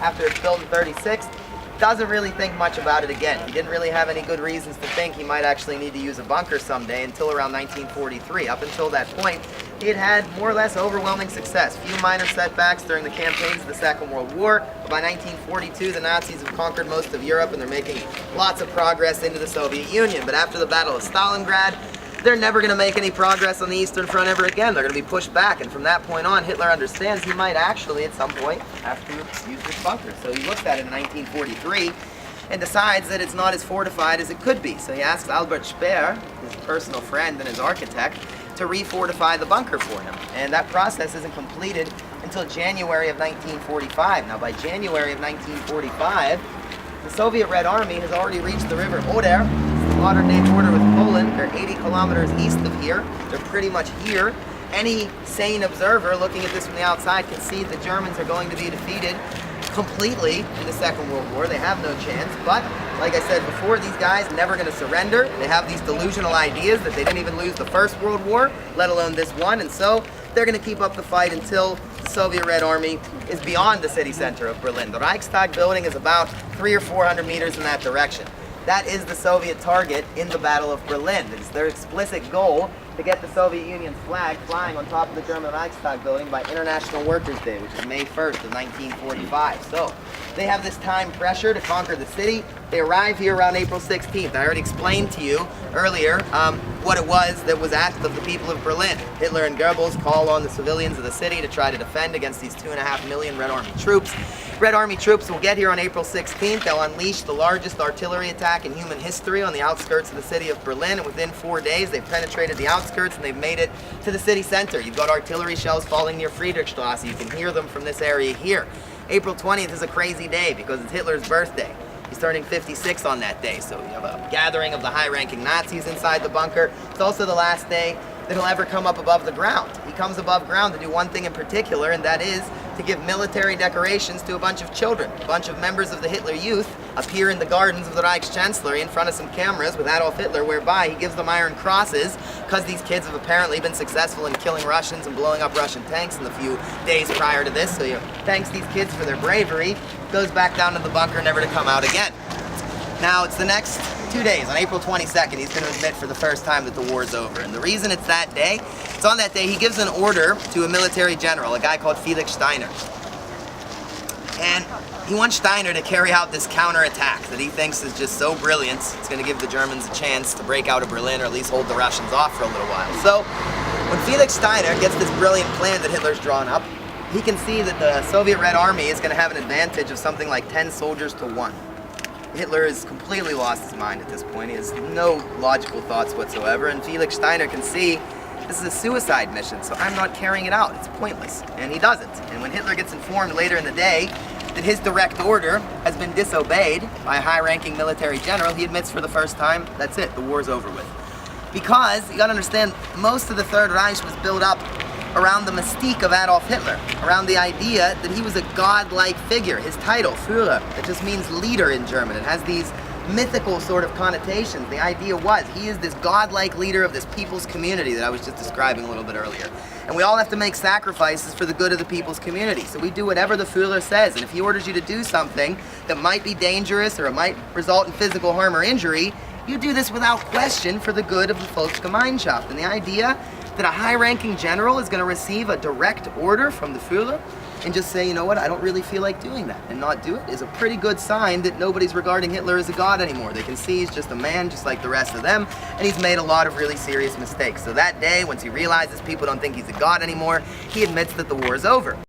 after it's built in 36, doesn't really think much about it again. He didn't really have any good reasons to think he might actually need to use a bunker someday until around 1943. Up until that point, he had had more or less overwhelming success. Few minor setbacks during the campaigns of the Second World War. But by 1942, the Nazis have conquered most of Europe and they're making lots of progress into the Soviet Union. But after the Battle of Stalingrad, they're never going to make any progress on the Eastern Front ever again. They're going to be pushed back, and from that point on, Hitler understands he might actually, at some point, have to use this bunker. So he looks at it in 1943 and decides that it's not as fortified as it could be. So he asks Albert Speer, his personal friend and his architect, to refortify the bunker for him. And that process isn't completed until January of 1945. Now, by January of 1945, the Soviet Red Army has already reached the river Oder, modern-day border with Poland. They're 80 kilometers east of here. They're pretty much here. Any sane observer looking at this from the outside can see the Germans are going to be defeated completely in the Second World War. They have no chance, but like I said before, these guys never going to surrender. They have these delusional ideas that they didn't even lose the First World War, let alone this one, and so they're going to keep up the fight until the Soviet Red Army is beyond the city center of Berlin. The Reichstag building is about 300 or 400 meters in that direction. That is the Soviet target in the Battle of Berlin. It's their explicit goal to get the Soviet Union's flag flying on top of the German Reichstag building by International Workers' Day, which is May 1st of 1945. So they have this time pressure to conquer the city. They arrive here around April 16th. I already explained to you earlier what it was that was asked of the people of Berlin. Hitler and Goebbels call on the civilians of the city to try to defend against these 2.5 million Red Army troops. Red Army troops will get here on April 16th. They'll unleash the largest artillery attack in human history on the outskirts of the city of Berlin. And within 4 days, they've penetrated the outskirts and they've made it to the city center. You've got artillery shells falling near Friedrichstrasse. You can hear them from this area here. April 20th is a crazy day because it's Hitler's birthday. He's turning 56 on that day, so you have a gathering of the high-ranking Nazis inside the bunker. It's also the last day that he'll ever come up above the ground. He comes above ground to do one thing in particular, and that is to give military decorations to a bunch of children. A bunch of members of the Hitler Youth appear in the gardens of the Reichschancellor in front of some cameras with Adolf Hitler, whereby he gives them iron crosses because these kids have apparently been successful in killing Russians and blowing up Russian tanks in the few days prior to this. So he thanks these kids for their bravery, goes back down to the bunker never to come out again. Now it's the next 2 days. On April 22nd, he's going to admit for the first time that the war is over. And the reason it's that day, it's on that day he gives an order to a military general, a guy called Felix Steiner. And he wants Steiner to carry out this counterattack that he thinks is just so brilliant. It's going to give the Germans a chance to break out of Berlin or at least hold the Russians off for a little while. So when Felix Steiner gets this brilliant plan that Hitler's drawn up, he can see that the Soviet Red Army is going to have an advantage of something like 10 soldiers to 1. Hitler has completely lost his mind at this point. He has no logical thoughts whatsoever, and Felix Steiner can see this is a suicide mission, so I'm not carrying it out. It's pointless, and he doesn't. And when Hitler gets informed later in the day that his direct order has been disobeyed by a high-ranking military general, he admits for the first time, that's it, the war's over with. Because, you gotta understand, most of the Third Reich was built up around the mystique of Adolf Hitler, around the idea that he was a godlike figure. His title, Führer, it just means leader in German. It has these mythical sort of connotations. The idea was he is this godlike leader of this people's community that I was just describing a little bit earlier. And we all have to make sacrifices for the good of the people's community. So we do whatever the Führer says. And if he orders you to do something that might be dangerous or it might result in physical harm or injury, you do this without question for the good of the Volksgemeinschaft. And the idea that a high-ranking general is going to receive a direct order from the Führer and just say, you know what, I don't really feel like doing that, and not do it, is a pretty good sign that nobody's regarding Hitler as a god anymore. They can see he's just a man just like the rest of them, and he's made a lot of really serious mistakes. So that day, once he realizes people don't think he's a god anymore, he admits that the war is over.